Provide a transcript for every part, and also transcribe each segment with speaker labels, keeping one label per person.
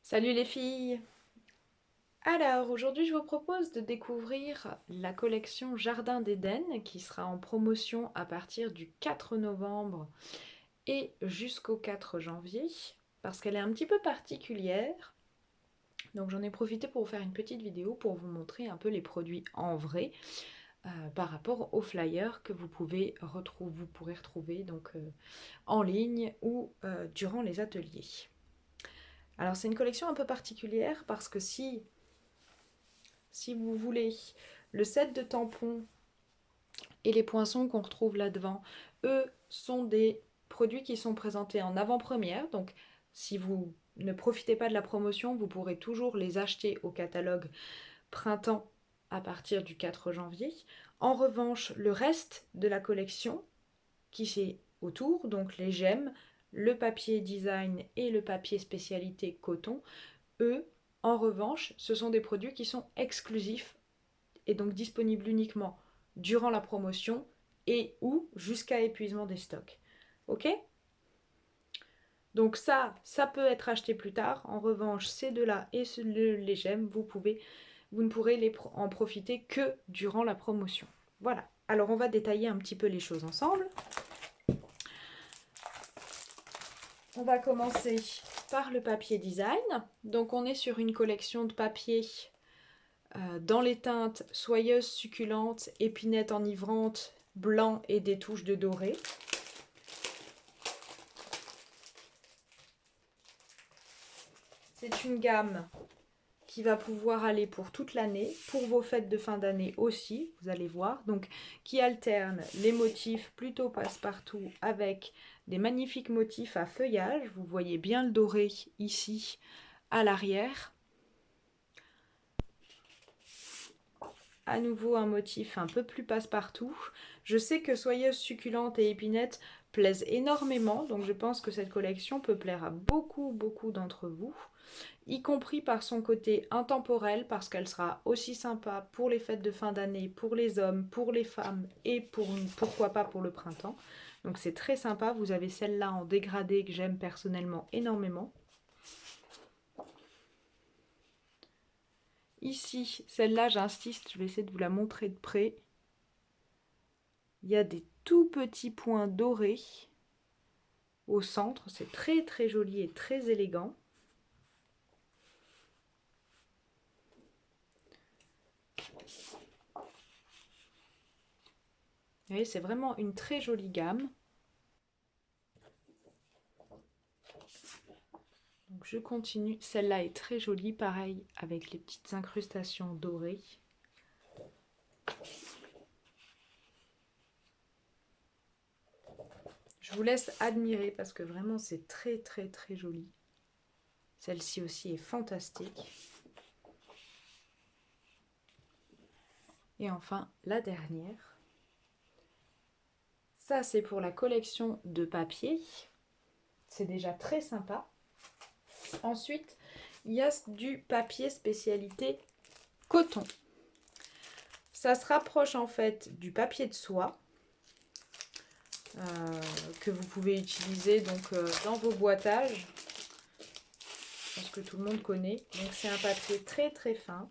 Speaker 1: Salut les filles! Alors, aujourd'hui, je vous propose de découvrir la collection Jardin d'Éden qui sera en promotion à partir du 4 novembre et jusqu'au 4 janvier parce qu'elle est un petit peu particulière. Donc, j'en ai profité pour vous faire une petite vidéo pour vous montrer un peu les produits en vrai par rapport aux flyers que vous pourrez retrouver donc, en ligne ou durant les ateliers. Alors, c'est une collection un peu particulière parce que si vous voulez le set de tampons et les poinçons qu'on retrouve là-devant, eux sont des produits qui sont présentés en avant-première. Donc si vous ne profitez pas de la promotion, vous pourrez toujours les acheter au catalogue printemps à partir du 4 janvier. En revanche, le reste de la collection qui est autour, donc les gemmes, le papier design et le papier spécialité coton, eux, en revanche, ce sont des produits qui sont exclusifs et donc disponible uniquement durant la promotion et ou jusqu'à épuisement des stocks. Ok? Donc ça peut être acheté plus tard. En revanche, ces deux-là et les gemmes, vous ne pourrez en profiter que durant la promotion. Voilà. Alors on va détailler un petit peu les choses ensemble. On va commencer par le papier design. Donc on est sur une collection de papier dans les teintes soyeuses, succulentes, épinettes enivrantes, blanc et des touches de doré. C'est une gamme qui va pouvoir aller pour toute l'année, pour vos fêtes de fin d'année aussi, vous allez voir. Donc, qui alterne les motifs plutôt passe-partout avec des magnifiques motifs à feuillage. Vous voyez bien le doré ici à l'arrière. À nouveau un motif un peu plus passe-partout. Je sais que soyeuse, succulente et épinette plaisent énormément, donc je pense que cette collection peut plaire à beaucoup d'entre vous, y compris par son côté intemporel, parce qu'elle sera aussi sympa pour les fêtes de fin d'année, pour les hommes, pour les femmes et pourquoi pas pour le printemps. Donc c'est très sympa. Vous avez celle-là en dégradé que j'aime personnellement énormément. Ici, celle-là, j'insiste, je vais essayer de vous la montrer de près. Il y a des tout petits points dorés au centre. C'est très joli et très élégant. Vous voyez, c'est vraiment une très jolie gamme. Donc je continue. Celle-là est très jolie, pareil, avec les petites incrustations dorées. Je vous laisse admirer parce que vraiment c'est très joli. Celle-ci aussi est fantastique. Et enfin, la dernière. Ça, c'est pour la collection de papier. C'est déjà très sympa. Ensuite, il y a du papier spécialité coton. Ça se rapproche en fait du papier de soie que vous pouvez utiliser donc dans vos boîtages. Je pense que tout le monde connaît. Donc c'est un papier très fin,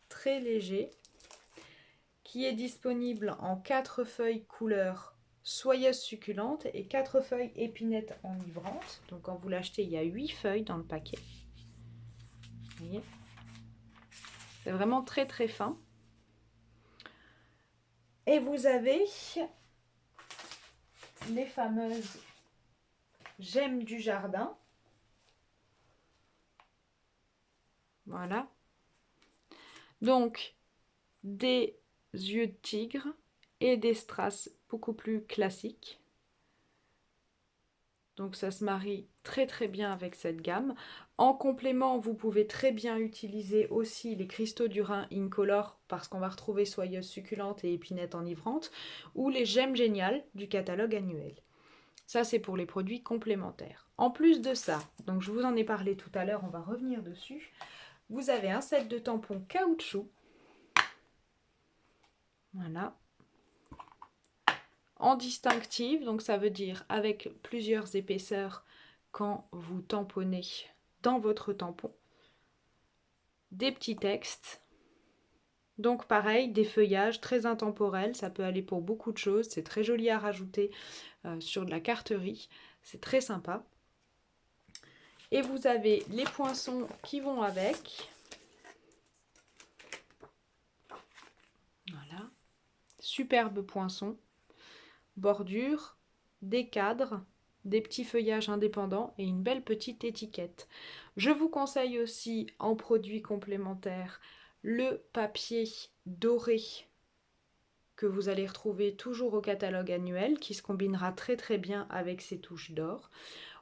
Speaker 1: très léger, qui est disponible en 4 feuilles couleur soyeuse succulente et 4 feuilles épinettes enivrantes. Donc quand vous l'achetez, il y a 8 feuilles dans le paquet. Vous voyez, c'est vraiment très fin. Et vous avez les fameuses gemmes du jardin. Voilà. Donc, des yeux de tigre et des strass beaucoup plus classiques. Donc ça se marie très bien avec cette gamme. En complément, vous pouvez très bien utiliser aussi les cristaux du Rhin Incolore parce qu'on va retrouver soyeuse succulente et épinette enivrante ou les gemmes géniales du catalogue annuel. Ça, c'est pour les produits complémentaires. En plus de ça, donc je vous en ai parlé tout à l'heure, on va revenir dessus. Vous avez un set de tampons caoutchouc. Voilà. En distinctive, donc ça veut dire avec plusieurs épaisseurs quand vous tamponnez dans votre tampon. des petits textes. Donc pareil, des feuillages très intemporels, ça peut aller pour beaucoup de choses, c'est très joli à rajouter sur de la carterie, c'est très sympa. Et vous avez les poinçons qui vont avec. Voilà, superbe poinçon, bordure, des cadres, des petits feuillages indépendants et une belle petite étiquette. Je vous conseille aussi en produit complémentaire le papier doré que vous allez retrouver toujours au catalogue annuel qui se combinera très très bien avec ces touches d'or.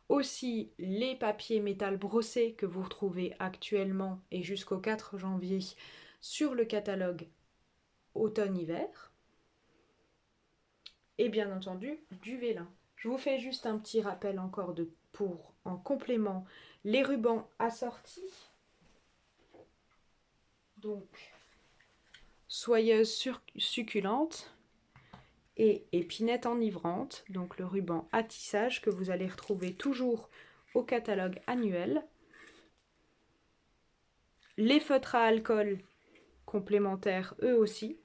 Speaker 1: Aussi les papiers métal brossés que vous retrouvez actuellement et jusqu'au 4 janvier sur le catalogue automne-hiver. Et bien entendu du vélin. Je vous fais juste un petit rappel encore pour en complément les rubans assortis. Donc soyeuse succulente et épinette enivrante, donc le ruban à tissage que vous allez retrouver toujours au catalogue annuel. Les feutres à alcool complémentaires eux aussi.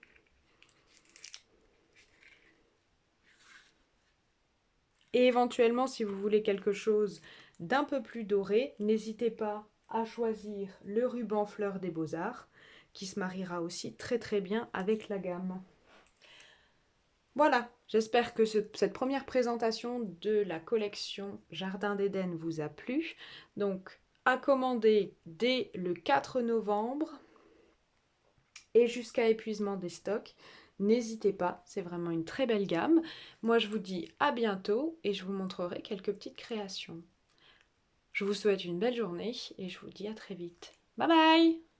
Speaker 1: Et éventuellement, si vous voulez quelque chose d'un peu plus doré, n'hésitez pas à choisir le ruban fleur des beaux-arts, qui se mariera aussi très très bien avec la gamme. Voilà, j'espère que cette première présentation de la collection Jardin d'Éden vous a plu. Donc, à commander dès le 4 novembre et jusqu'à épuisement des stocks. N'hésitez pas, c'est vraiment une très belle gamme. Moi, je vous dis à bientôt et je vous montrerai quelques petites créations. Je vous souhaite une belle journée et je vous dis à très vite. Bye bye!